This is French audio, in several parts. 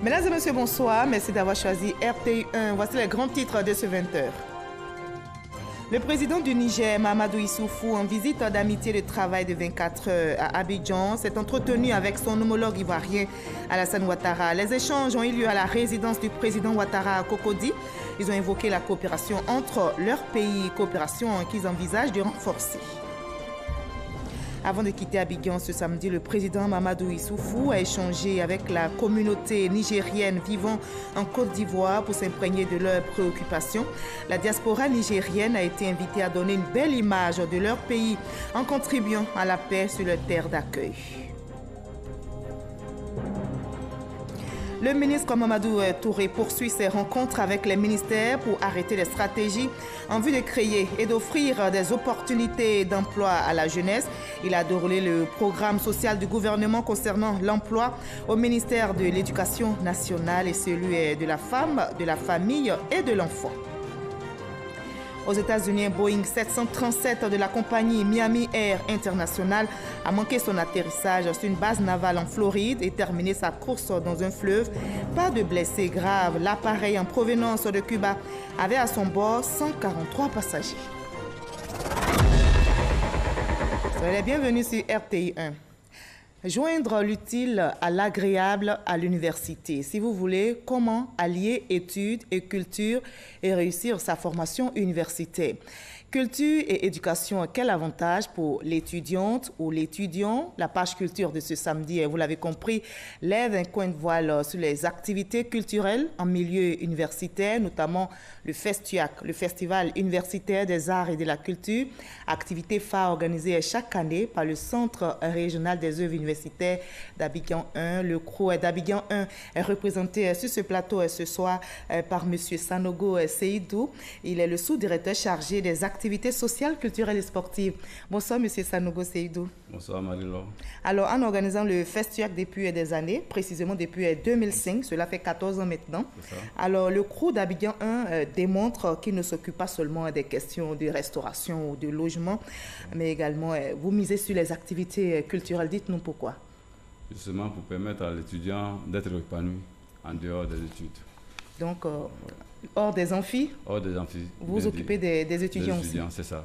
Mesdames et messieurs, bonsoir. Merci d'avoir choisi RTI1. Voici les grands titres de ce 20h. Le président du Niger, Mahamadou Issoufou, en visite d'amitié de travail de 24 heures à Abidjan, s'est entretenu avec son homologue ivoirien Alassane Ouattara. Les échanges ont eu lieu à la résidence du président Ouattara à Cocody. Ils ont évoqué la coopération entre leurs pays, coopération qu'ils envisagent de renforcer. Avant de quitter Abidjan ce samedi, le président Mahamadou Issoufou a échangé avec la communauté nigérienne vivant en Côte d'Ivoire pour s'imprégner de leurs préoccupations. La diaspora nigérienne a été invitée à donner une belle image de leur pays en contribuant à la paix sur leur terre d'accueil. Le ministre Mamadou Touré poursuit ses rencontres avec les ministères pour arrêter les stratégies en vue de créer et d'offrir des opportunités d'emploi à la jeunesse. Il a déroulé le programme social du gouvernement concernant l'emploi au ministère de l'Éducation nationale et celui de la femme, de la famille et de l'enfant. Aux États-Unis, un Boeing 737 de la compagnie Miami Air International a manqué son atterrissage sur une base navale en Floride et terminé sa course dans un fleuve. Pas de blessés graves. L'appareil en provenance de Cuba avait à son bord 143 passagers. Soyez les bienvenus sur RTI1. Joindre l'utile à l'agréable à l'université. Si vous voulez, comment allier études et culture et réussir sa formation universitaire. Culture et éducation, quel avantage pour l'étudiante ou l'étudiant? La page culture de ce samedi, vous l'avez compris, lève un coin de voile sur les activités culturelles en milieu universitaire, notamment le FESTUAC, le Festival universitaire des arts et de la culture, activité phare organisée chaque année par le Centre régional des œuvres universitaires d'Abidjan 1. Le CROU d'Abidjan 1 est représenté sur ce plateau ce soir par M. Sanogo Seydou. Il est le sous-directeur chargé des activités sociales, culturelles et sportives. Bonsoir, M. Sanogo Seydou. Bonsoir, Marie-Laure. Alors, en organisant le FESTUAC depuis des années, précisément depuis 2005, cela fait 14 ans maintenant. Alors, le CROU d'Abidjan 1 démontre qu'il ne s'occupe pas seulement des questions de restauration ou de logement, mais également, vous misez sur les activités culturelles. Dites-nous pourquoi. Justement, pour permettre à l'étudiant d'être épanoui en dehors des études. Donc, hors des amphis. Hors des amphis. Vous vous occupez des étudiants aussi. C'est ça.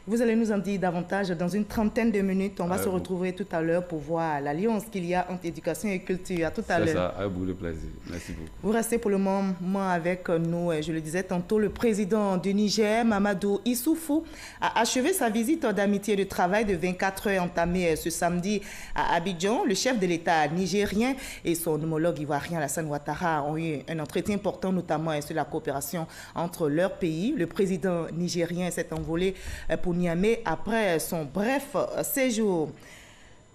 Vous allez nous en dire davantage dans une trentaine de minutes. On va se retrouver tout à l'heure pour voir l'alliance qu'il y a entre éducation et culture. À tout à l'heure. C'est ça, avec beaucoup de plaisir. Merci beaucoup. Vous restez pour le moment avec nous. Je le disais tantôt, le président du Niger, Mahamadou Issoufou, a achevé sa visite d'amitié et de travail de 24 heures entamée ce samedi à Abidjan. Le chef de l'État nigérien et son homologue ivoirien, Alassane Ouattara, ont eu un entretien important, notamment sur la coopération entre leurs pays. Le président nigérien s'est envolé pour Niamey après son bref séjour.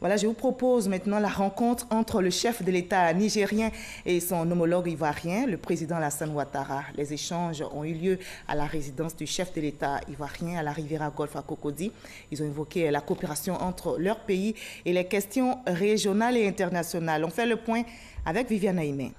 Voilà, je vous propose maintenant la rencontre entre le chef de l'État nigérien et son homologue ivoirien, le président Alassane Ouattara. Les échanges ont eu lieu à la résidence du chef de l'État ivoirien à la Riviera Golf à Cocody. Ils ont évoqué la coopération entre leurs pays et les questions régionales et internationales. On fait le point avec Viviane Aïmé.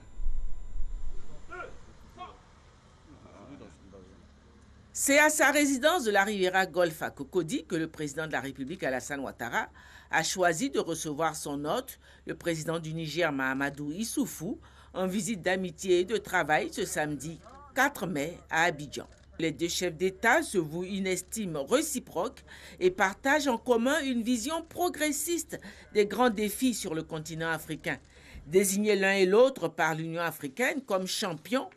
C'est à sa résidence de la Riviera Golf à Cocody que le président de la République, Alassane Ouattara, a choisi de recevoir son hôte, le président du Niger, Mahamadou Issoufou, en visite d'amitié et de travail ce samedi 4 mai à Abidjan. Les deux chefs d'État se vouent une estime réciproque et partagent en commun une vision progressiste des grands défis sur le continent africain, désignés l'un et l'autre par l'Union africaine comme champions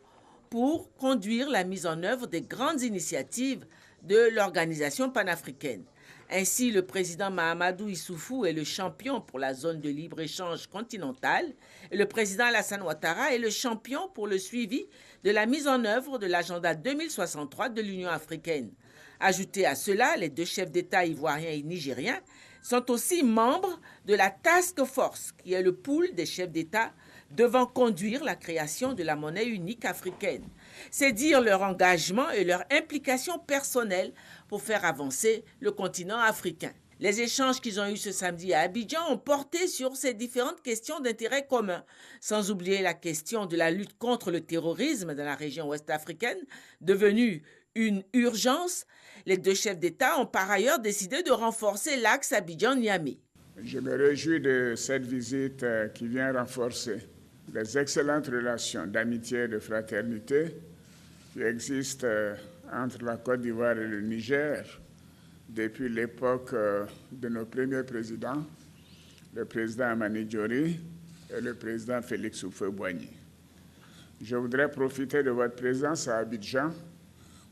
pour conduire la mise en œuvre des grandes initiatives de l'organisation panafricaine. Ainsi, le président Mahamadou Issoufou est le champion pour la zone de libre-échange continentale et le président Alassane Ouattara est le champion pour le suivi de la mise en œuvre de l'agenda 2063 de l'Union africaine. Ajoutez à cela, les deux chefs d'État ivoiriens et nigériens sont aussi membres de la Task Force, qui est le pool des chefs d'État devant conduire la création de la monnaie unique africaine. C'est dire leur engagement et leur implication personnelle pour faire avancer le continent africain. Les échanges qu'ils ont eus ce samedi à Abidjan ont porté sur ces différentes questions d'intérêt commun, sans oublier la question de la lutte contre le terrorisme dans la région ouest africaine, devenue une urgence. Les deux chefs d'État ont par ailleurs décidé de renforcer l'axe Abidjan-Niamey. Je me réjouis de cette visite qui vient renforcer les excellentes relations d'amitié et de fraternité qui existent entre la Côte d'Ivoire et le Niger depuis l'époque de nos premiers présidents, le président Amani Diori et le président Félix Houphouët-Boigny. Je voudrais profiter de votre présence à Abidjan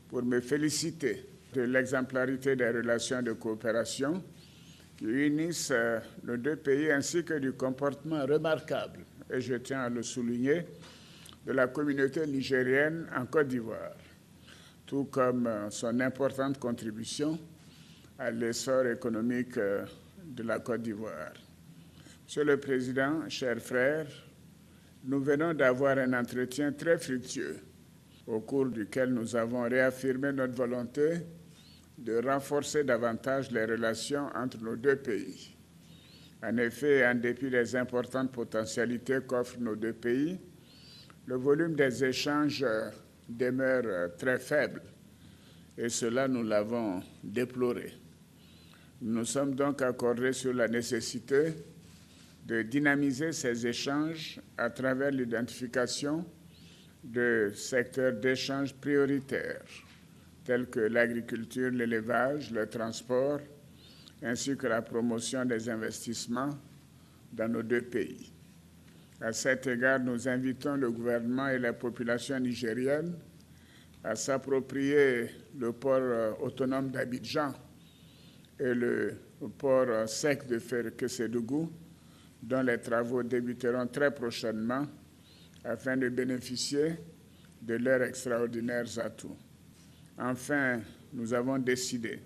pour me féliciter de l'exemplarité des relations de coopération qui unissent nos deux pays ainsi que du comportement remarquable, et je tiens à le souligner, de la communauté nigérienne en Côte d'Ivoire, tout comme son importante contribution à l'essor économique de la Côte d'Ivoire. Monsieur le Président, chers frères, nous venons d'avoir un entretien très fructueux au cours duquel nous avons réaffirmé notre volonté de renforcer davantage les relations entre nos deux pays. En effet, en dépit des importantes potentialités qu'offrent nos deux pays, le volume des échanges demeure très faible et cela, nous l'avons déploré. Nous nous sommes donc accordés sur la nécessité de dynamiser ces échanges à travers l'identification de secteurs d'échanges prioritaires, tels que l'agriculture, l'élevage, le transport, ainsi que la promotion des investissements dans nos deux pays. À cet égard, nous invitons le gouvernement et la population nigérienne à s'approprier le port autonome d'Abidjan et le port sec de Késédougou, dont les travaux débuteront très prochainement afin de bénéficier de leurs extraordinaires atouts. Enfin, nous avons décidé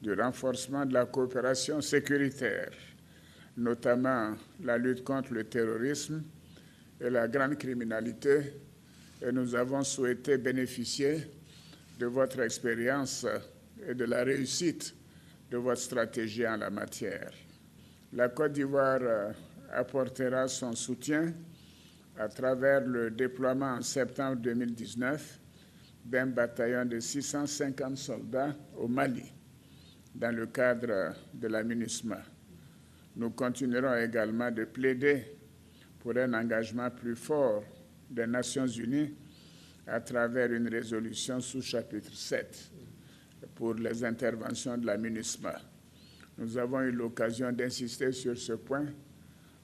du renforcement de la coopération sécuritaire, notamment la lutte contre le terrorisme et la grande criminalité, et nous avons souhaité bénéficier de votre expérience et de la réussite de votre stratégie en la matière. La Côte d'Ivoire apportera son soutien à travers le déploiement en septembre 2019 d'un bataillon de 650 soldats au Mali, dans le cadre de la MINUSMA. Nous continuerons également de plaider pour un engagement plus fort des Nations Unies à travers une résolution sous chapitre 7 pour les interventions de la MINUSMA. Nous avons eu l'occasion d'insister sur ce point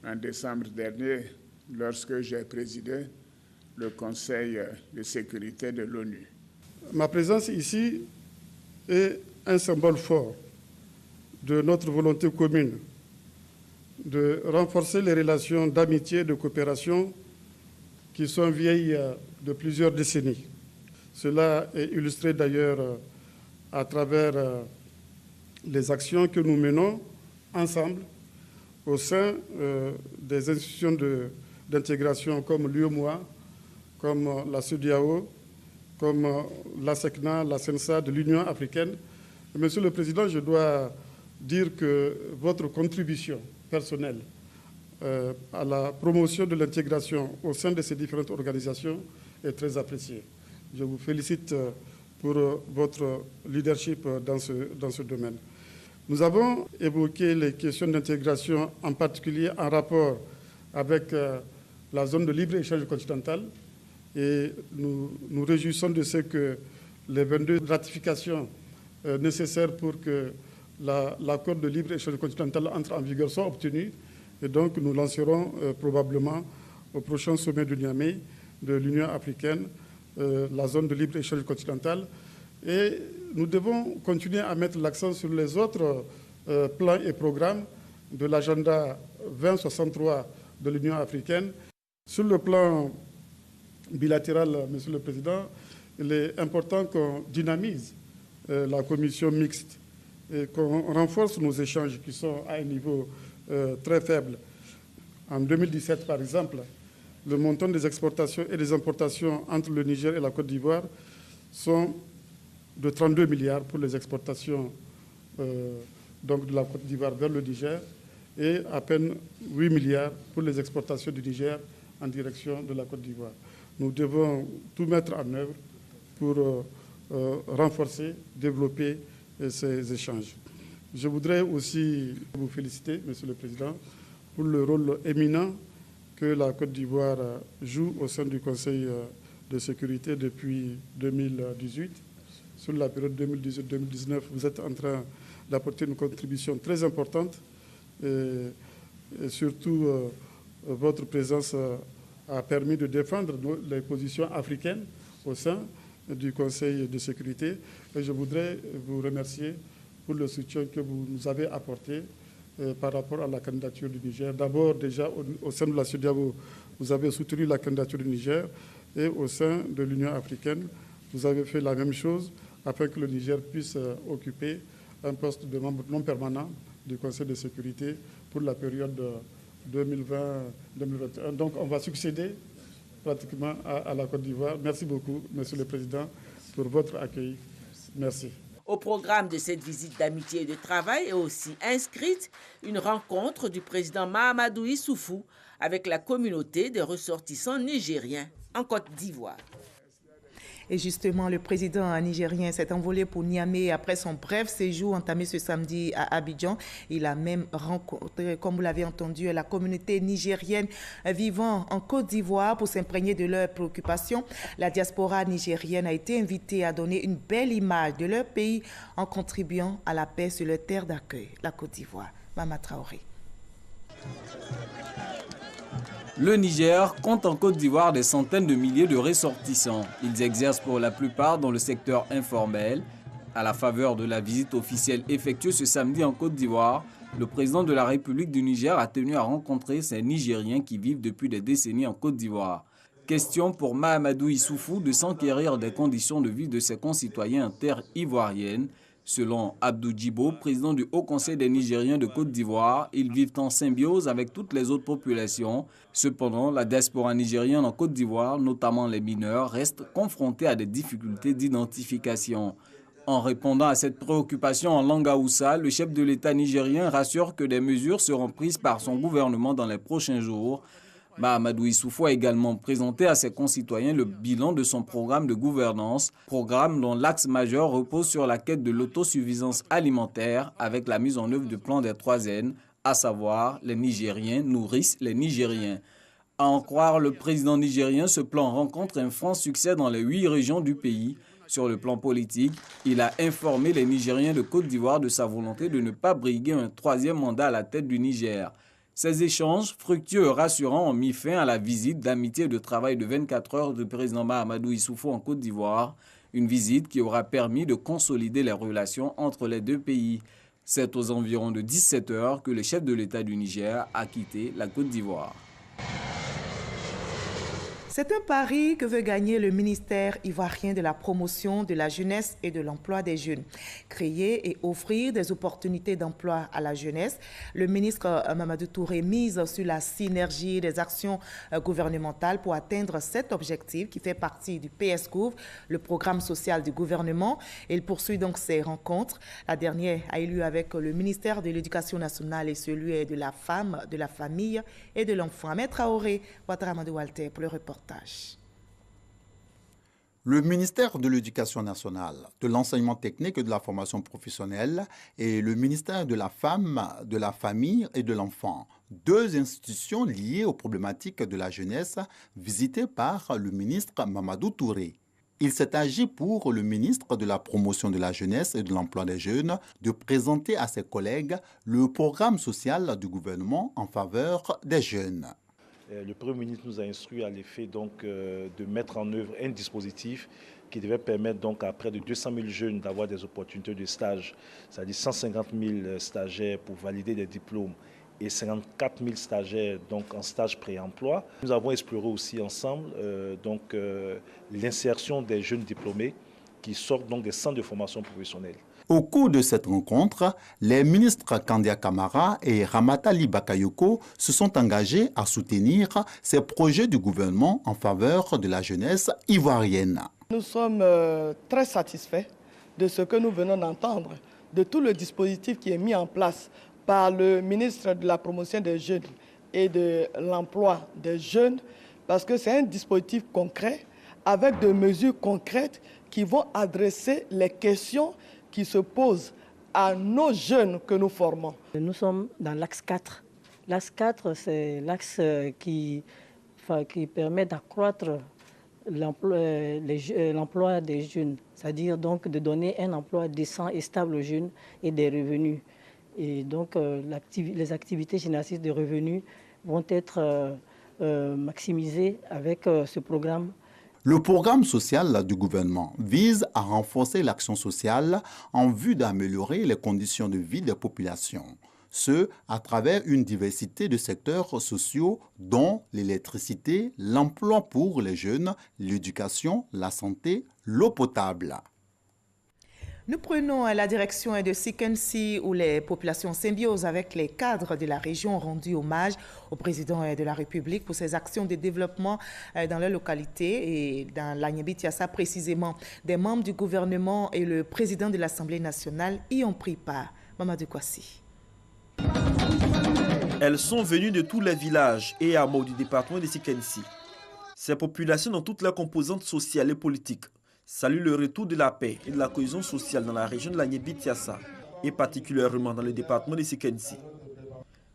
en décembre dernier lorsque j'ai présidé le Conseil de sécurité de l'ONU. Ma présence ici est un symbole fort de notre volonté commune de renforcer les relations d'amitié et de coopération qui sont vieilles de plusieurs décennies. Cela est illustré d'ailleurs à travers les actions que nous menons ensemble au sein des institutions d'intégration comme l'UEMOA, comme la CEDEAO, comme la SECNA, la CENSA de l'Union africaine. Monsieur le Président, je dois dire que votre contribution personnelle à la promotion de l'intégration au sein de ces différentes organisations est très appréciée. Je vous félicite pour votre leadership dans ce domaine. Nous avons évoqué les questions d'intégration, en particulier en rapport avec la zone de libre-échange continentale, et nous réjouissons de ce que les 22 ratifications nécessaires pour que l'accord de libre-échange continental entre en vigueur soient obtenues, et donc nous lancerons probablement au prochain sommet de Niamey de l'Union africaine la zone de libre-échange continental. Et nous devons continuer à mettre l'accent sur les autres plans et programmes de l'agenda 2063 de l'Union africaine. Sur le plan bilatéral, Monsieur le Président, il est important qu'on dynamise la commission mixte et qu'on renforce nos échanges qui sont à un niveau très faible. En 2017, par exemple, le montant des exportations et des importations entre le Niger et la Côte d'Ivoire sont de 32 milliards pour les exportations donc de la Côte d'Ivoire vers le Niger et à peine 8 milliards pour les exportations du Niger en direction de la Côte d'Ivoire. Nous devons tout mettre en œuvre pour renforcer, développer ces échanges. Je voudrais aussi vous féliciter, Monsieur le Président, pour le rôle éminent que la Côte d'Ivoire joue au sein du Conseil de sécurité depuis 2018. Sur la période 2018-2019, vous êtes en train d'apporter une contribution très importante et surtout votre présence a permis de défendre les positions africaines au sein du Conseil de sécurité. Et je voudrais vous remercier pour le soutien que vous nous avez apporté par rapport à la candidature du Niger. D'abord, déjà, au sein de la CEDEAO, vous avez soutenu la candidature du Niger et au sein de l'Union africaine, vous avez fait la même chose afin que le Niger puisse occuper un poste de membre non permanent du Conseil de sécurité pour la période 2020-2021. Donc, on va succéder pratiquement à la Côte d'Ivoire. Merci beaucoup, Monsieur le Président, pour votre accueil. Merci. Au programme de cette visite d'amitié et de travail est aussi inscrite une rencontre du président Mahamadou Issoufou avec la communauté des ressortissants nigériens en Côte d'Ivoire. Et justement, le président nigérien s'est envolé pour Niamey après son bref séjour entamé ce samedi à Abidjan. Il a même rencontré, comme vous l'avez entendu, la communauté nigérienne vivant en Côte d'Ivoire pour s'imprégner de leurs préoccupations. La diaspora nigérienne a été invitée à donner une belle image de leur pays en contribuant à la paix sur leur terre d'accueil, la Côte d'Ivoire. Mama Traoré. Le Niger compte en Côte d'Ivoire des centaines de milliers de ressortissants. Ils exercent pour la plupart dans le secteur informel. À la faveur de la visite officielle effectuée ce samedi en Côte d'Ivoire, le président de la République du Niger a tenu à rencontrer ces Nigériens qui vivent depuis des décennies en Côte d'Ivoire. Question pour Mahamadou Issoufou de s'enquérir des conditions de vie de ses concitoyens en terre ivoirienne. Selon Abdou Djibo, président du Haut Conseil des Nigériens de Côte d'Ivoire, ils vivent en symbiose avec toutes les autres populations. Cependant, la diaspora nigérienne en Côte d'Ivoire, notamment les mineurs, reste confrontée à des difficultés d'identification. En répondant à cette préoccupation en langue haoussa, le chef de l'État nigérien rassure que des mesures seront prises par son gouvernement dans les prochains jours. Mahamadou Issoufou a également présenté à ses concitoyens le bilan de son programme de gouvernance, programme dont l'axe majeur repose sur la quête de l'autosuffisance alimentaire avec la mise en œuvre du plan des 3 N, à savoir les Nigériens nourrissent les Nigériens. À en croire le président nigérien, ce plan rencontre un franc succès dans les 8 régions du pays. Sur le plan politique, il a informé les Nigériens de Côte d'Ivoire de sa volonté de ne pas briguer un 3e mandat à la tête du Niger. Ces échanges fructueux et rassurants ont mis fin à la visite d'amitié et de travail de 24 heures du président Mahamadou Issoufou en Côte d'Ivoire, une visite qui aura permis de consolider les relations entre les deux pays. C'est aux environs de 17 heures que le chef de l'État du Niger a quitté la Côte d'Ivoire. C'est un pari que veut gagner le ministère ivoirien de la promotion de la jeunesse et de l'emploi des jeunes. Créer et offrir des opportunités d'emploi à la jeunesse. Le ministre Mamadou Touré mise sur la synergie des actions gouvernementales pour atteindre cet objectif qui fait partie du PSCOUV, le programme social du gouvernement. Il poursuit donc ses rencontres. La dernière a eu lieu avec le ministère de l'Éducation nationale et celui de la femme, de la famille et de l'enfant. Ahmed Traoré, Ouattara Madou Walter pour le reportage. Le ministère de l'Éducation nationale, de l'enseignement technique et de la formation professionnelle et le ministère de la femme, de la famille et de l'enfant, 2 institutions liées aux problématiques de la jeunesse visitées par le ministre Mamadou Touré. Il s'est agi pour le ministre de la promotion de la jeunesse et de l'emploi des jeunes de présenter à ses collègues le programme social du gouvernement en faveur des jeunes. Le Premier ministre nous a instruit à l'effet de mettre en œuvre un dispositif qui devait permettre donc à près de 200 000 jeunes d'avoir des opportunités de stage, c'est-à-dire 150 000 stagiaires pour valider des diplômes et 54 000 stagiaires donc en stage pré-emploi. Nous avons exploré aussi ensemble l'insertion des jeunes diplômés qui sortent donc des centres de formation professionnelle. Au cours de cette rencontre, les ministres Kandia Kamara et Ramatali Bakayoko se sont engagés à soutenir ces projets du gouvernement en faveur de la jeunesse ivoirienne. Nous sommes très satisfaits de ce que nous venons d'entendre, de tout le dispositif qui est mis en place par le ministre de la promotion des jeunes et de l'emploi des jeunes, parce que c'est un dispositif concret avec des mesures concrètes qui vont adresser les questions qui se posent à nos jeunes que nous formons. Nous sommes dans l'axe 4 L'axe 4, c'est l'axe qui permet d'accroître l'emploi des jeunes, c'est-à-dire donc de donner un emploi décent et stable aux jeunes et des revenus. Et donc les activités génératrices de revenus vont être maximisées avec ce programme. Le programme social du gouvernement vise à renforcer l'action sociale en vue d'améliorer les conditions de vie des populations. Ce, à travers une diversité de secteurs sociaux dont l'électricité, l'emploi pour les jeunes, l'éducation, la santé, l'eau potable. Nous prenons la direction de Sikensi où les populations symbiosent avec les cadres de la région ont rendu hommage au président de la République pour ses actions de développement dans leur localité et dans l'Agnébitiassa précisément. Des membres du gouvernement et le président de l'Assemblée nationale y ont pris part. Mamadou Kwasi. Elles sont venues de tous les villages et hameaux du département de Sikensi. Ces populations dans toutes leurs composantes sociales et politiques saluent le retour de la paix et de la cohésion sociale dans la région de l'Agnébitiassa et particulièrement dans le département de Sikensi.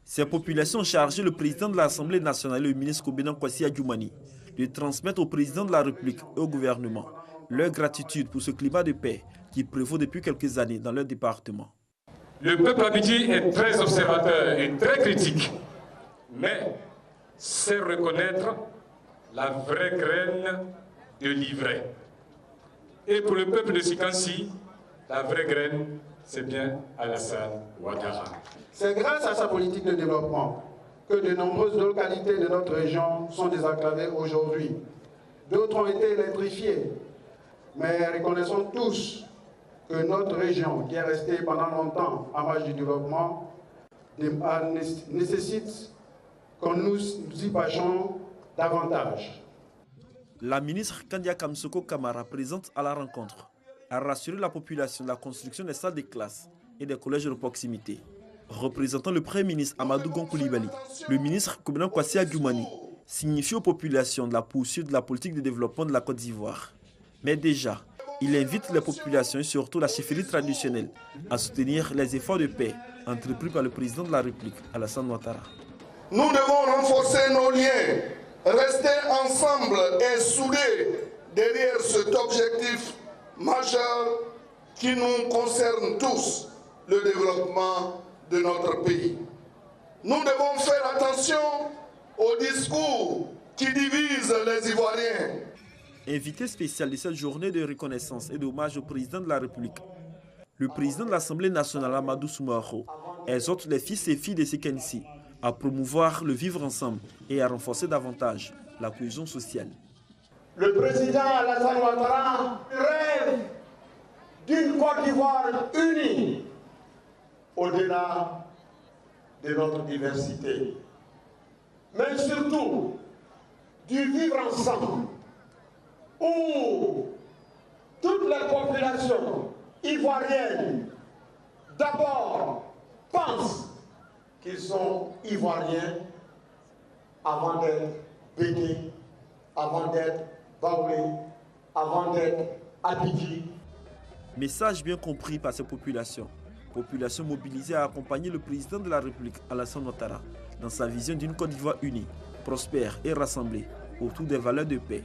Ces populations ont chargé le président de l'Assemblée nationale et le ministre Kobenan Kwasi Adjoumani de transmettre au président de la République et au gouvernement leur gratitude pour ce climat de paix qui prévaut depuis quelques années dans leur département. Le peuple Abidji est très observateur et très critique, mais sait reconnaître la vraie graine de l'ivraie. Et pour le peuple de Sikensi, la vraie graine, c'est bien Alassane Ouattara. C'est grâce à sa politique de développement que de nombreuses localités de notre région sont désenclavées aujourd'hui. D'autres ont été électrifiées, mais reconnaissons tous que notre région, qui est restée pendant longtemps en marge du développement, nécessite que nous y passions davantage. La ministre Kandia Kamsoko Kamara, présente à la rencontre, a rassuré la population de la construction des salles de classe et des collèges de proximité. Représentant le Premier ministre Amadou Gon Coulibaly, le ministre Kobenan Kwasi Adjoumani signifie aux populations de la poursuite de la politique de développement de la Côte d'Ivoire. Mais déjà, il invite les populations et surtout la chefferie traditionnelle à soutenir les efforts de paix entrepris par le président de la République, Alassane Ouattara. Nous devons renforcer nos liens, rester ensemble et soudés derrière cet objectif majeur qui nous concerne tous, le développement de notre pays. Nous devons faire attention aux discours qui divisent les Ivoiriens. Invité spécial de cette journée de reconnaissance et d'hommage au président de la République, le président de l'Assemblée nationale, Amadou Soumarou, exhorte les fils et filles de Sikensi à promouvoir le vivre ensemble et à renforcer davantage la cohésion sociale. Le président Alassane Ouattara rêve d'une Côte d'Ivoire unie au-delà de notre diversité, mais surtout du vivre ensemble où toutes les populations ivoiriennes d'abord pensent qu'ils sont ivoiriens avant d'être bégués, avant d'être baoulés, avant d'être abidji. Message bien compris par ces populations. Population mobilisée à accompagner le président de la République, Alassane Ouattara, dans sa vision d'une Côte d'Ivoire unie, prospère et rassemblée autour des valeurs de paix.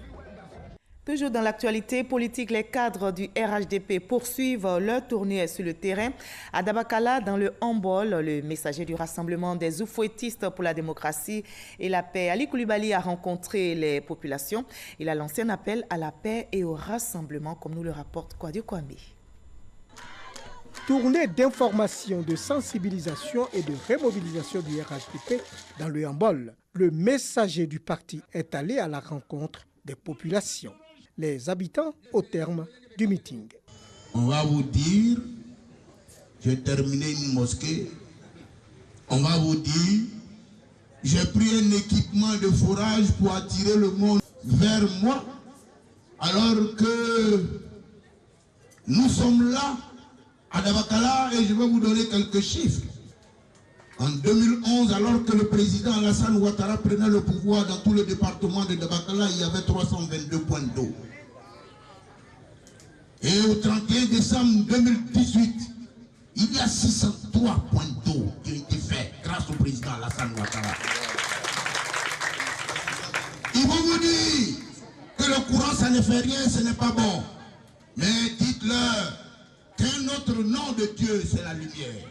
Toujours dans l'actualité politique, les cadres du RHDP poursuivent leur tournée sur le terrain. À Dabakala, dans le handball, le messager du rassemblement des oufouettistes pour la démocratie et la paix, Ali Coulibaly, a rencontré les populations. Il a lancé un appel à la paix et au rassemblement, comme nous le rapporte Kwadio Kwame. Tournée d'information, de sensibilisation et de remobilisation du RHDP dans le handball. Le messager du parti est allé à la rencontre des populations. Les habitants au terme du meeting. On va vous dire, j'ai terminé une mosquée, on va vous dire, j'ai pris un équipement de forage pour attirer le monde vers moi, alors que nous sommes là, à Dabakala, et je vais vous donner quelques chiffres. En 2011, alors que le président Alassane Ouattara prenait le pouvoir dans tout le département de Dabakala, il y avait 322 points d'eau. Et au 31 décembre 2018, il y a 603 points d'eau qui ont été faits grâce au président Alassane Ouattara. Ils vont vous dire que le courant, ça ne fait rien, ce n'est pas bon. Mais dites-leur qu'un autre nom de Dieu, c'est la lumière.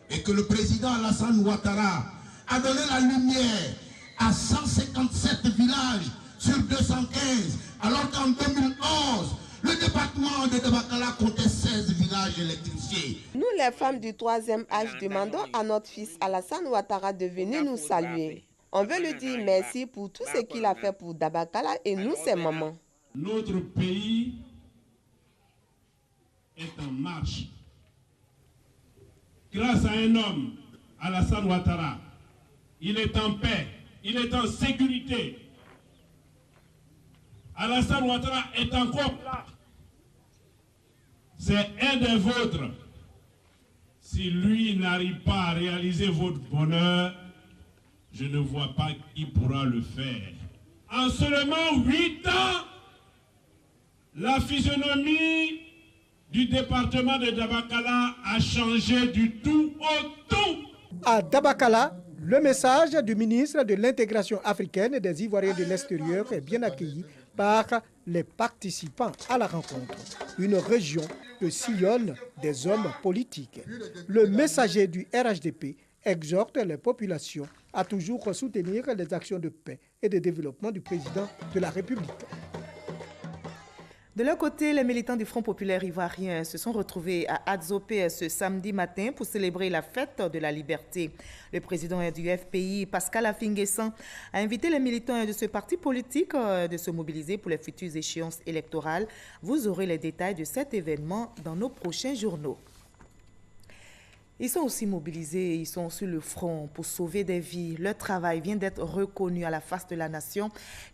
Et que le président Alassane Ouattara a donné la lumière à 157 villages sur 215, alors qu'en 2011, le département de Dabakala comptait 16 villages électrifiés. Nous, les femmes du 3e âge, demandons à notre fils Alassane Ouattara de venir nous saluer. On veut lui dire merci pour tout ce qu'il a fait pour Dabakala et nous, ses mamans. Notre pays est en marche. Grâce à un homme, Alassane Ouattara, il est en paix, il est en sécurité. Alassane Ouattara est encore là. C'est un des vôtres. Si lui n'arrive pas à réaliser votre bonheur, je ne vois pas qui pourra le faire. En seulement 8 ans, la physionomie du département de Dabakala a changé du tout au tout. À Dabakala, le message du ministre de l'intégration africaine et des Ivoiriens de l'extérieur est bien accueilli par les participants à la rencontre. Une région que sillonnent des hommes politiques. Le messager du RHDP exhorte les populations à toujours soutenir les actions de paix et de développement du président de la République. De leur côté, les militants du Front populaire ivoirien se sont retrouvés à Adzopé ce samedi matin pour célébrer la fête de la liberté. Le président du FPI, Pascal Affi-N'Guessan, a invité les militants de ce parti politique de se mobiliser pour les futures échéances électorales. Vous aurez les détails de cet événement dans nos prochains journaux. Ils sont aussi mobilisés, ils sont sur le front pour sauver des vies. Leur travail vient d'être reconnu à la face de la nation.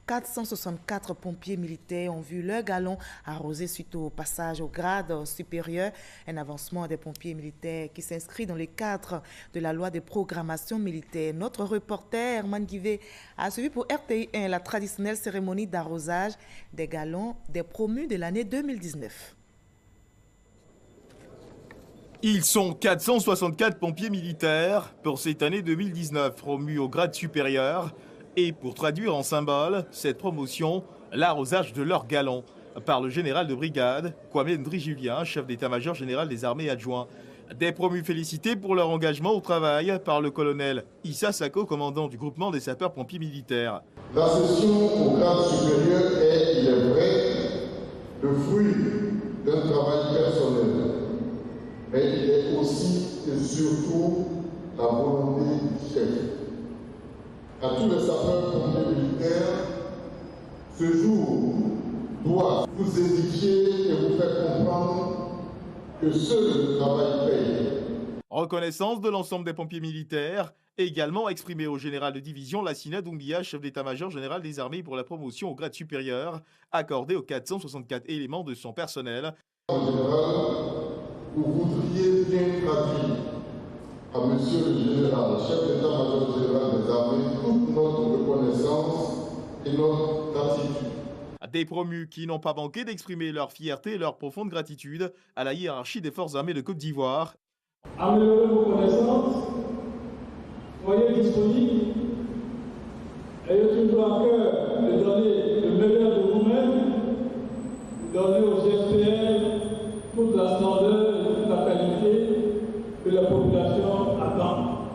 464 pompiers militaires ont vu leur galon arrosé suite au passage au grade supérieur. Un avancement des pompiers militaires qui s'inscrit dans le cadre de la loi de programmation militaire. Notre reporter Manguivé a suivi pour RTI1 la traditionnelle cérémonie d'arrosage des galons des promus de l'année 2019. Ils sont 464 pompiers militaires pour cette année 2019, promus au grade supérieur. Et pour traduire en symbole cette promotion, l'arrosage de leur galon par le général de brigade, Kwame Ndri-Julien, chef d'état-major général des armées adjoints. Des promus félicités pour leur engagement au travail par le colonel Issa Sako, commandant du groupement des sapeurs-pompiers militaires. La session au grade supérieur est, il est vrai, le fruit d'un travail personnel. Mais il est aussi et surtout la volonté du chef. À tous les sapeurs-pompiers militaires, ce jour doit vous édifier et vous faire comprendre que seul le travail paye. Reconnaissance de l'ensemble des pompiers militaires, également exprimée au général de division Lassina Doumbia, chef d'état-major général des armées pour la promotion au grade supérieur, accordée aux 464 éléments de son personnel. En général, vous voudriez bien traduire à Monsieur le Général, chef d'état-major général des armées, toute notre reconnaissance et notre gratitude. Des promus qui n'ont pas manqué d'exprimer leur fierté et leur profonde gratitude à la hiérarchie des forces armées de Côte d'Ivoire. Améliorez vos connaissances, soyez disponibles, ayez toujours à cœur de donner le meilleur de vous-même, donner aux SPL toute la splendeur et toute la qualité que la population attend.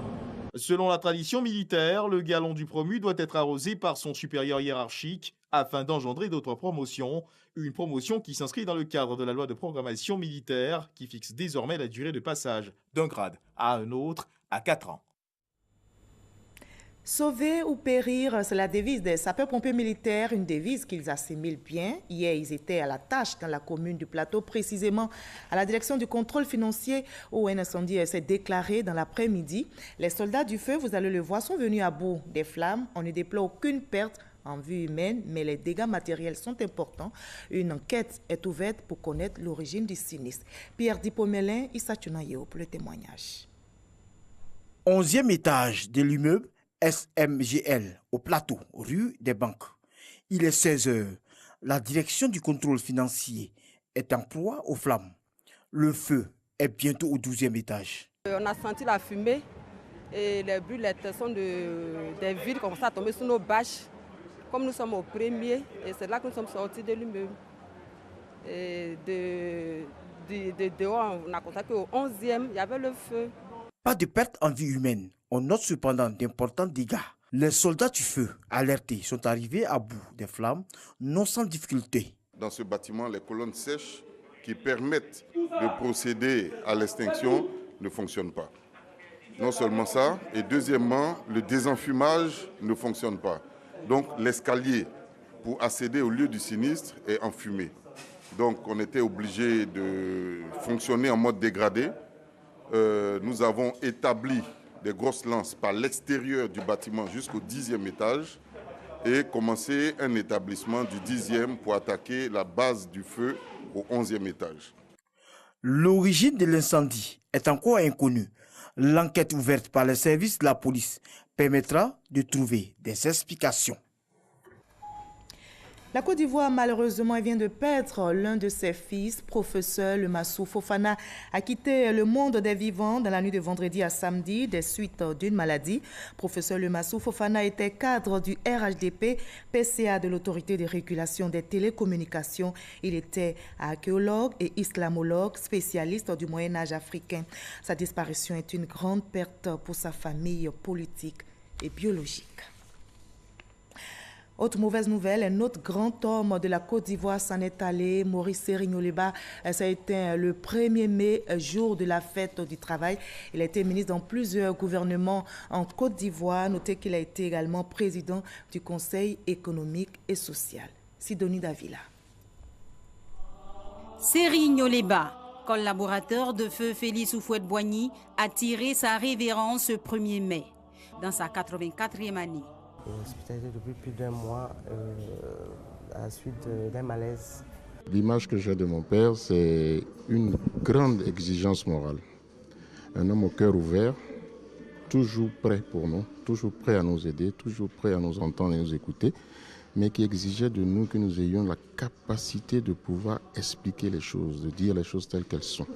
Selon la tradition militaire, le galon du promu doit être arrosé par son supérieur hiérarchique afin d'engendrer d'autres promotions. Une promotion qui s'inscrit dans le cadre de la loi de programmation militaire qui fixe désormais la durée de passage d'un grade à un autre à 4 ans. Sauver ou périr, c'est la devise des sapeurs-pompiers militaires, une devise qu'ils assimilent bien. Hier, ils étaient à la tâche dans la commune du Plateau, précisément à la direction du contrôle financier où un incendie s'est déclaré dans l'après-midi. Les soldats du feu, vous allez le voir, sont venus à bout des flammes. On ne déplore aucune perte en vue humaine, mais les dégâts matériels sont importants. Une enquête est ouverte pour connaître l'origine du sinistre. Pierre Dipomelin, Issa Tunayo pour le témoignage. 11e étage de l'immeuble SMGL au Plateau, rue des Banques. Il est 16 h. La direction du contrôle financier est en proie aux flammes. Le feu est bientôt au 12e étage. On a senti la fumée Et les brûlettes sont des villes comme ça tombées sur nos bâches. Comme nous sommes au premier, et c'est là que nous sommes sortis de l'immeuble. Et de dehors, on a constaté qu'au 11e, il y avait le feu. Pas de perte en vie humaine. On note cependant d'importants dégâts. Les soldats du feu, alertés, sont arrivés à bout des flammes, non sans difficulté. Dans ce bâtiment, les colonnes sèches qui permettent de procéder à l'extinction ne fonctionnent pas. Non seulement ça, et deuxièmement, le désenfumage ne fonctionne pas. Donc l'escalier pour accéder au lieu du sinistre est enfumé. Donc on était obligé de fonctionner en mode dégradé. Nous avons établi des grosses lances par l'extérieur du bâtiment jusqu'au 10e étage et commencé un établissement du 10e pour attaquer la base du feu au 11e étage. L'origine de l'incendie est encore inconnue. L'enquête ouverte par les services de la police permettra de trouver des explications. La Côte d'Ivoire, malheureusement, vient de perdre l'un de ses fils, professeur Lemassou Fofana, a quitté le monde des vivants dans la nuit de vendredi à samedi des suites d'une maladie. Professeur Lemassou Fofana était cadre du RHDP, PCA de l'Autorité de régulation des télécommunications. Il était archéologue et islamologue, spécialiste du Moyen-Âge africain. Sa disparition est une grande perte pour sa famille politique et biologique. Autre mauvaise nouvelle, un autre grand homme de la Côte d'Ivoire s'en est allé, Maurice Serignoleba. Ça a été le 1er mai, jour de la fête du travail. Il a été ministre dans plusieurs gouvernements en Côte d'Ivoire. Notez qu'il a été également président du Conseil économique et social. Sidonie Davila. Serignoleba, collaborateur de feu Félix Houphouët-Boigny, a tiré sa révérence ce 1er mai, dans sa 84e année. Hospitalisé depuis plus d'1 mois à la suite d'un malaise. L'image que j'ai de mon père, c'est une grande exigence morale. Un homme au cœur ouvert, toujours prêt pour nous, toujours prêt à nous aider, toujours prêt à nous entendre et nous écouter, mais qui exigeait de nous que nous ayons la capacité de pouvoir expliquer les choses, de dire les choses telles qu'elles sont.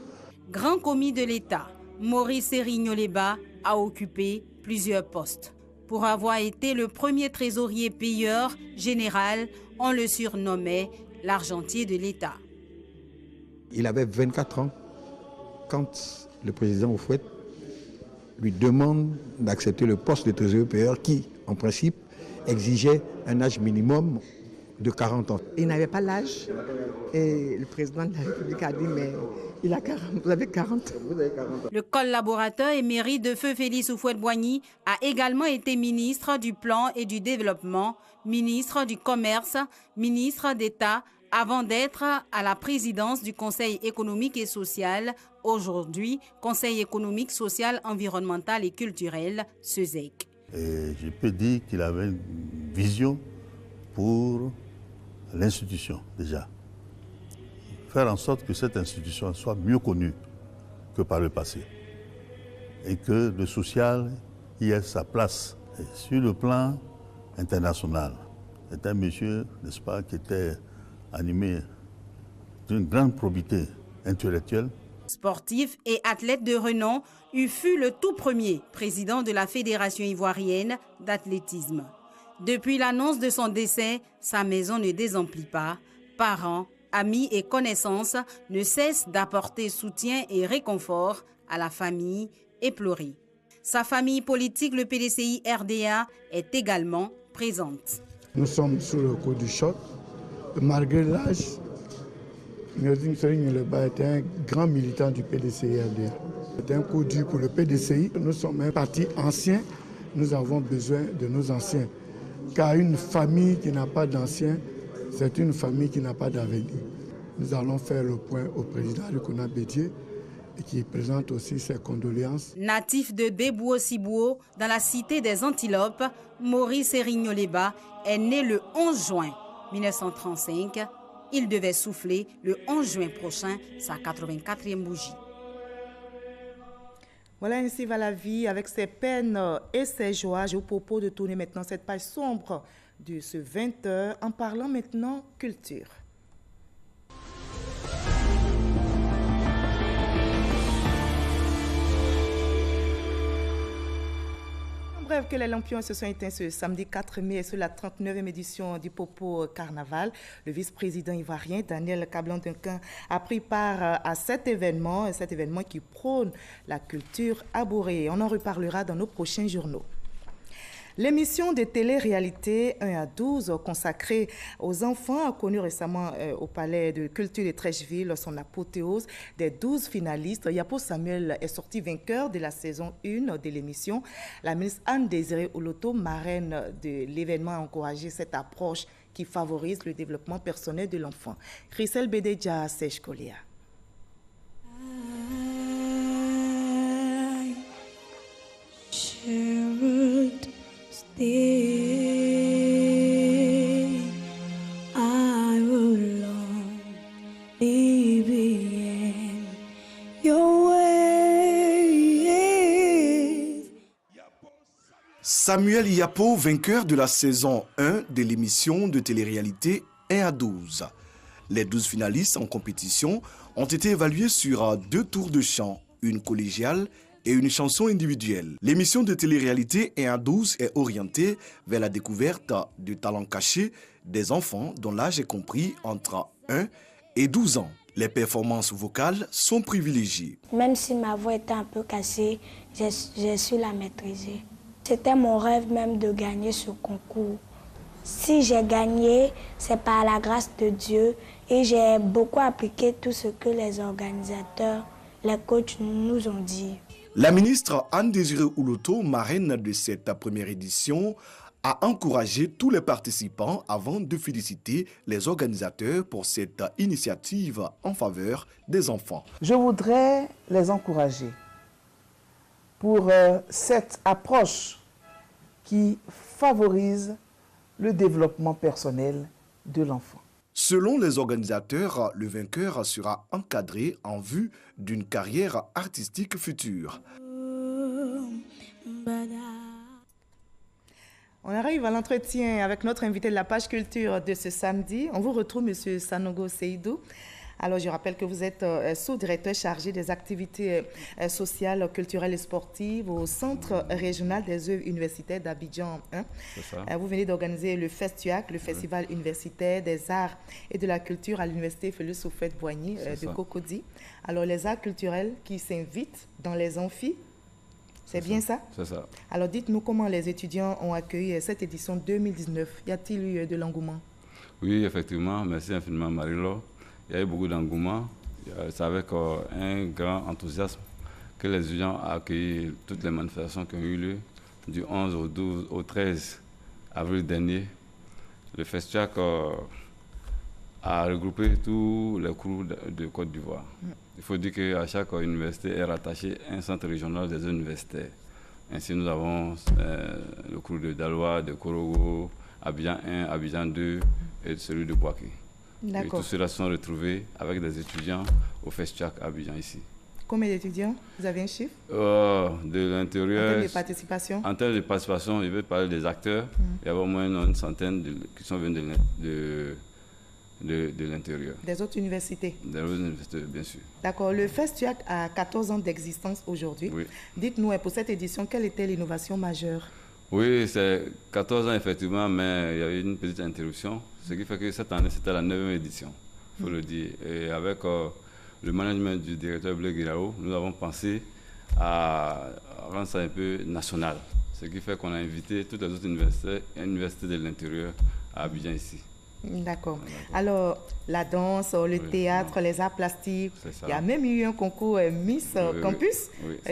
Grand commis de l'État, Maurice Serignoleba a occupé plusieurs postes. Pour avoir été le premier trésorier payeur général, on le surnommait l'argentier de l'État. Il avait 24 ans quand le président Houphouët lui demande d'accepter le poste de trésorier payeur qui, en principe, exigeait un âge minimum de 40 ans. Il n'avait pas l'âge et le président de la République a dit mais il a 40, vous avez 40. Vous avez 40 ans. Le collaborateur émérite de feu Félix Houphouët-Boigny a également été ministre du Plan et du Développement, ministre du Commerce, ministre d'État, avant d'être à la présidence du Conseil économique et social, aujourd'hui Conseil économique, social, environnemental et culturel, CESEC. Et je peux dire qu'il avait une vision pour l'institution déjà. Faire en sorte que cette institution soit mieux connue que par le passé et que le social y ait sa place. Et sur le plan international, c'est un monsieur, n'est-ce pas, qui était animé d'une grande probité intellectuelle. Sportif et athlète de renom, il fut le tout premier président de la Fédération ivoirienne d'athlétisme. Depuis l'annonce de son décès, sa maison ne désemplit pas. Parents, amis et connaissances ne cessent d'apporter soutien et réconfort à la famille éplorée. Sa famille politique, le PDCI RDA, est également présente. Nous sommes sous le coup du choc. Malgré l'âge, Maurice Serignoleba était un grand militant du PDCI RDA. C'était un coup dur pour le PDCI. Nous sommes un parti ancien. Nous avons besoin de nos anciens. Car une famille qui n'a pas d'anciens, c'est une famille qui n'a pas d'avenir. Nous allons faire le point au président Arikona Bédié et qui présente aussi ses condoléances. Natif de Bébouo-Sibouo, dans la cité des Antilopes, Maurice Serignoleba est né le 11 juin 1935. Il devait souffler le 11 juin prochain sa 84e bougie. Voilà, ainsi va la vie avec ses peines et ses joies. Je vous propose de tourner maintenant cette page sombre de ce 20h en parlant maintenant culture. bref que les lampions se sont éteints ce samedi 4 mai sur la 39e édition du Popo Carnaval. Le vice-président ivoirien Daniel Kablan-Duncan a pris part à cet événement qui prône la culture abourée. On en reparlera dans nos prochains journaux. L'émission de télé-réalité 1 à 12 consacrée aux enfants a connu récemment au Palais de Culture de Trècheville son apothéose des 12 finalistes. Yapo Samuel est sorti vainqueur de la saison 1 de l'émission. La ministre Anne-Désirée Oloto, marraine de l'événement, a encouragé cette approche qui favorise le développement personnel de l'enfant. Christelle Bédéja Sèche-Colia. Samuel Yapo, vainqueur de la saison 1 de l'émission de télé-réalité 1 à 12. Les 12 finalistes en compétition ont été évalués sur 2 tours de chant, une collégiale et une chanson individuelle. L'émission de télé-réalité 1 à 12 est orientée vers la découverte de talents cachés des enfants dont l'âge est compris entre 1 et 12 ans. Les performances vocales sont privilégiées. Même si ma voix était un peu cassée, j'ai su la maîtriser. C'était mon rêve même de gagner ce concours. Si j'ai gagné, c'est par la grâce de Dieu et j'ai beaucoup appliqué tout ce que les organisateurs, les coachs nous ont dit. La ministre Anne-Désirée Oloto, marraine de cette première édition, a encouragé tous les participants avant de féliciter les organisateurs pour cette initiative en faveur des enfants. Je voudrais les encourager pour cette approche qui favorise le développement personnel de l'enfant. Selon les organisateurs, le vainqueur sera encadré en vue d'une carrière artistique future. On arrive à l'entretien avec notre invité de la page culture de ce samedi. On vous retrouve, M. Sanogo Seydou. Alors, je rappelle que vous êtes sous-directeur chargé des activités sociales, culturelles et sportives au Centre régional des œuvres universitaires d'Abidjan 1. C'est ça. Vous venez d'organiser le FESTUAC, le Festival universitaire des arts et de la culture à l'université Félix Houphouët-Boigny de Cocody. Alors, les arts culturels qui s'invitent dans les amphis, c'est bien ça? C'est ça. Alors, dites-nous comment les étudiants ont accueilli cette édition 2019. Y a-t-il eu de l'engouement? Oui, effectivement. Merci infiniment, Marie-Laure. Il y a eu beaucoup d'engouement. C'est avec un grand enthousiasme que les étudiants ont accueilli toutes les manifestations qui ont eu lieu du 11 au 12 au 13 avril dernier. Le FESTUAC a regroupé tous les crews de Côte d'Ivoire. Il faut dire qu'à chaque université est rattaché un centre régional des universitaires. Ainsi, nous avons le crew de Daloa, de Korogo, Abidjan 1, Abidjan 2 et celui de Boaké. Et tous ceux-là sont retrouvés avec des étudiants au FESTUAC à Abidjan ici. Combien d'étudiants? Vous avez un chiffre? De l'intérieur. En termes de participation? En termes de participation, je vais parler des acteurs. Il y avait au moins une centaine qui sont venus de l'intérieur. Des autres universités? Des autres universités, bien sûr. D'accord. Le FESTUAC a 14 ans d'existence aujourd'hui. Oui. Dites-nous, pour cette édition, quelle était l'innovation majeure? Oui, c'est 14 ans effectivement, mais il y a eu une petite interruption. Ce qui fait que cette année, c'était la 9e édition, il faut le dire. Et avec le management du directeur Blé Guirao, nous avons pensé à rendre ça un peu national. Ce qui fait qu'on a invité toutes les autres universités de l'intérieur à Abidjan ici. D'accord. Alors, la danse, le théâtre, les arts plastiques, il y a même eu un concours Miss Campus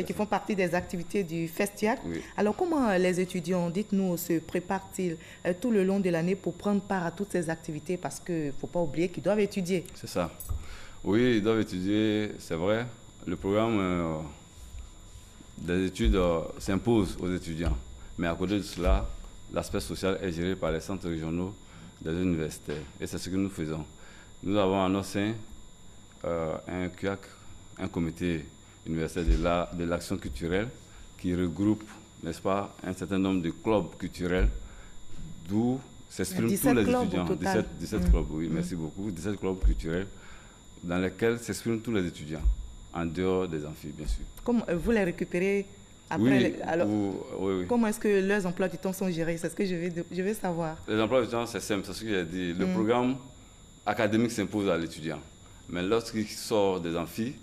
qui font partie des activités du FESTUAC. Alors, comment les étudiants, dites-nous, se préparent-ils tout le long de l'année pour prendre part à toutes ces activités? Parce qu'il ne faut pas oublier qu'ils doivent étudier. C'est ça. Oui, ils doivent étudier, c'est vrai. Le programme des études s'impose aux étudiants. Mais à côté de cela, l'aspect social est géré par les centres régionaux des universités. Et c'est ce que nous faisons. Nous avons en notre sein un CUAC, un comité universitaire de l'action culturelle qui regroupe, n'est-ce pas, un certain nombre de clubs culturels d'où s'expriment tous les étudiants. 17 clubs, oui, merci beaucoup. 17 clubs culturels dans lesquels s'expriment tous les étudiants, en dehors des amphis, bien sûr. Comment vous les récupérez Après, oui. Comment est-ce que leurs emplois du temps sont gérés? C'est ce que je veux savoir. Les emplois du temps, c'est simple, c'est ce que j'ai dit. Le programme académique s'impose à l'étudiant. Mais lorsqu'il sort des amphis,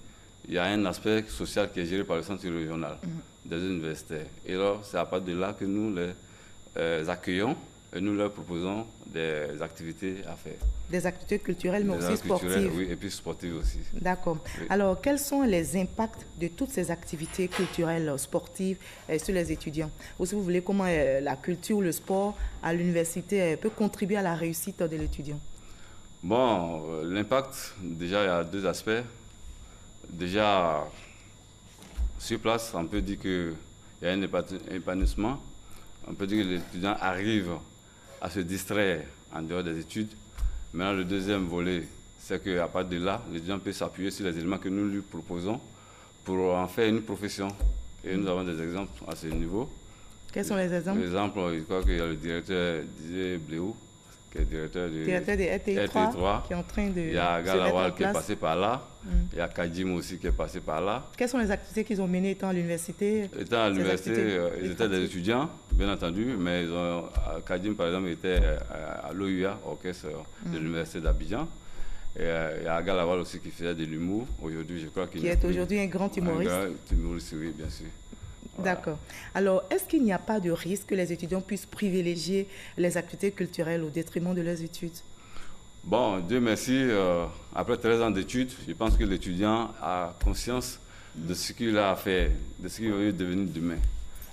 il y a un aspect social qui est géré par le centre régional des universités. Et alors, c'est à partir de là que nous les accueillons et nous leur proposons des activités à faire. Des activités culturelles, mais aussi sportives. Oui, et puis sportives aussi. D'accord. Oui. Alors, quels sont les impacts de toutes ces activités culturelles, sportives sur les étudiants? Ou si vous voulez, comment la culture, le sport à l'université peut contribuer à la réussite de l'étudiant? Bon, l'impact, déjà, il y a deux aspects. Déjà, sur place, on peut dire qu'il y a un épanouissement. On peut dire que l'étudiant arrive à se distraire en dehors des études. Maintenant, le deuxième volet, c'est qu'à partir de là, l'étudiant peut s'appuyer sur les éléments que nous lui proposons pour en faire une profession. Et nous avons des exemples à ce niveau. Quels sont les exemples? Par exemple, je crois qu'il y a le directeur Didier Bléou, qui est directeur de RTI3, qui est en train de. Il y a Galawal qui est passé par là. Il y a Kadim aussi qui est passé par là. Quelles sont les activités qu'ils ont menées étant à l'université? Étant à l'université, ils étaient des étudiants, bien entendu, mais Kadim, par exemple, était à l'OUA, orchestre de l'université d'Abidjan. Et il y a Galawal aussi qui faisait de l'humour. Aujourd'hui, je crois qu'il est aujourd'hui un grand humoriste. Un grand humoriste, oui, bien sûr. Voilà. D'accord. Alors, est-ce qu'il n'y a pas de risque que les étudiants puissent privilégier les activités culturelles au détriment de leurs études? Bon, Dieu merci, après 13 ans d'études, je pense que l'étudiant a conscience de ce qu'il a à faire, de ce qu'il veut devenir demain.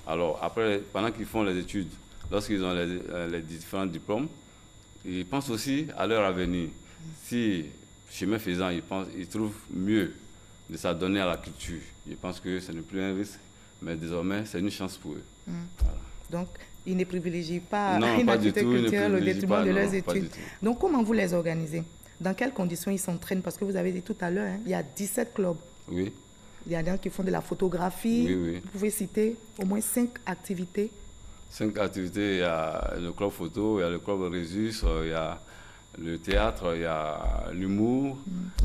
Alors, après, pendant qu'ils font les études, lorsqu'ils ont les différents diplômes, ils pensent aussi à leur avenir. Si, chemin faisant, ils trouvent mieux de s'adonner à la culture, je pense que ce n'est plus un risque, mais désormais, c'est une chance pour eux. Voilà. Donc, ils ne privilégient pas une activité culturelle au détriment de leurs études. Donc, comment vous les organisez? Dans quelles conditions ils s'entraînent? Parce que vous avez dit tout à l'heure, il y a 17 clubs. Oui. Il y a des gens qui font de la photographie. Oui, oui. Vous pouvez citer au moins 5 activités? 5 activités, il y a le club photo, il y a le club Résus, il y a le théâtre, il y a l'humour,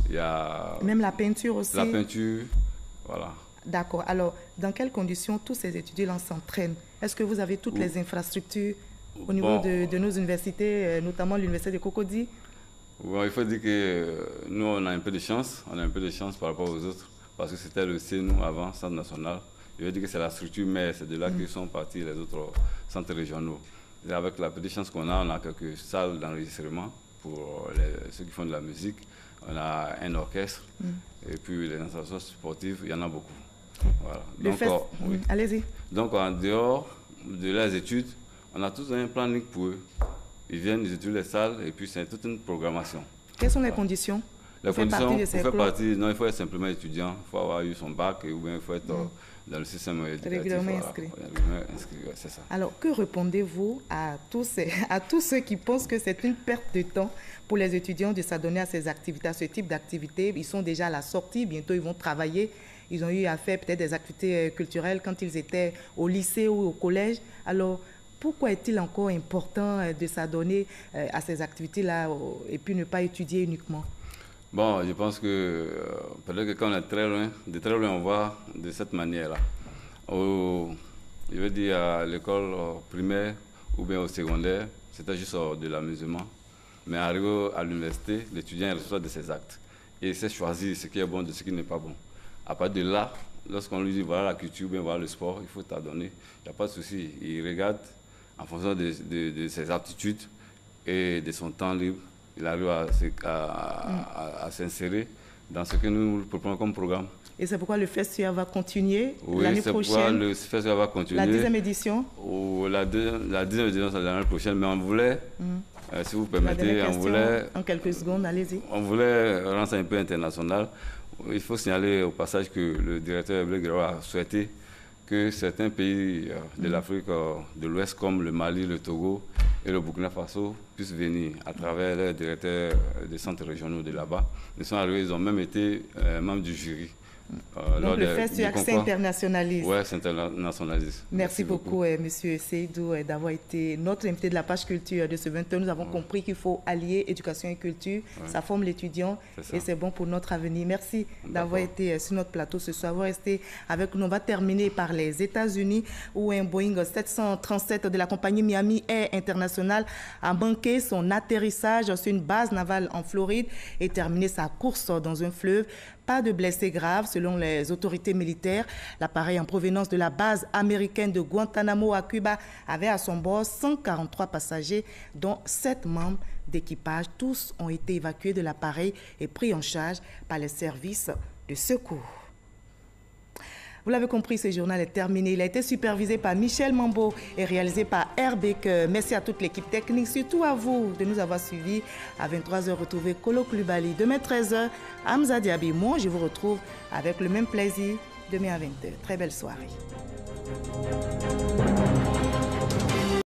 il y a... Même la peinture aussi? La peinture, voilà. D'accord. Alors, dans quelles conditions tous ces étudiants s'entraînent? Est-ce que vous avez toutes les infrastructures au niveau de nos universités, notamment l'université de Cocody? Bon, il faut dire que nous, on a un peu de chance. On a un peu de chance par rapport aux autres, parce que c'était le CNU avant, Centre national. Je veux dire que c'est la structure, mais c'est de là que sont partis les autres centres régionaux. Et avec la petite chance qu'on a quelques salles d'enregistrement pour ceux qui font de la musique. On a un orchestre, et puis les installations sportives, il y en a beaucoup. Voilà. Donc, allez-y. Donc, en dehors de leurs études, on a tous un planning pour eux. Ils viennent, ils étudient les salles, et puis c'est toute une programmation. Quelles sont les conditions? Les conditions, pour faire partie, non, il faut être simplement étudiant, il faut avoir eu son bac, ou bien il faut être dans le système éducatif. Régulièrement inscrit. Régulièrement inscrit, c'est ça. Alors, que répondez-vous à tous ceux qui pensent que c'est une perte de temps pour les étudiants de s'adonner à ces activités, à ce type d'activités? Ils sont déjà à la sortie, bientôt ils vont travailler. Ils ont eu à faire peut-être des activités culturelles quand ils étaient au lycée ou au collège. Alors, pourquoi est-il encore important de s'adonner à ces activités-là et puis ne pas étudier uniquement? Bon, je pense que peut-être que quand on est très loin, de très loin, on voit de cette manière-là. Je veux dire, à l'école primaire ou bien au secondaire, c'était juste de l'amusement. Mais arrivé à l'université, l'étudiant reçoit de ses actes. Et il sait choisir ce qui est bon de ce qui n'est pas bon. À partir de là, lorsqu'on lui dit voilà la culture ou bien voilà le sport, il faut t'adonner. Il n'y a pas de souci. Il regarde en fonction de ses aptitudes et de son temps libre. Il arrive à s'insérer dans ce que nous proposons comme programme. Et c'est pourquoi le festival va continuer l'année prochaine? Oui, c'est pourquoi le festival va continuer. La 10e édition? La 10e édition, c'est l'année prochaine, mais on voulait, si vous permettez, on voulait... En quelques secondes, allez-y. On voulait rendre ça un peu international. Il faut signaler au passage que le directeur Blé Guiraud a souhaité que certains pays de l'Afrique de l'Ouest, comme le Mali, le Togo et le Burkina Faso, puissent venir à travers les directeurs des centres régionaux de là-bas. Ils sont arrivés, ils ont même été membres du jury Donc le FESUAC s'internationalise. Oui, s'internationalise. Merci beaucoup, Monsieur Seydou, d'avoir été notre invité de la page culture de ce 20h. Nous avons compris qu'il faut allier éducation et culture. Ça forme l'étudiant et c'est bon pour notre avenir. Merci d'avoir été sur notre plateau ce soir. Vous restez avec nous. On va terminer par les États-Unis où un Boeing 737 de la compagnie Miami Air International a manqué son atterrissage sur une base navale en Floride et terminé sa course dans un fleuve. Pas de blessés graves selon les autorités militaires. L'appareil en provenance de la base américaine de Guantanamo à Cuba avait à son bord 143 passagers, dont 7 membres d'équipage. Tous ont été évacués de l'appareil et pris en charge par les services de secours. Vous l'avez compris, ce journal est terminé. Il a été supervisé par Michel Mambo et réalisé par Herbeck. Merci à toute l'équipe technique, surtout à vous de nous avoir suivis. À 23h, retrouvez Kolo Klubali. Demain, 13h, Hamza Diaby. Moi, je vous retrouve avec le même plaisir demain à 20h. Très belle soirée.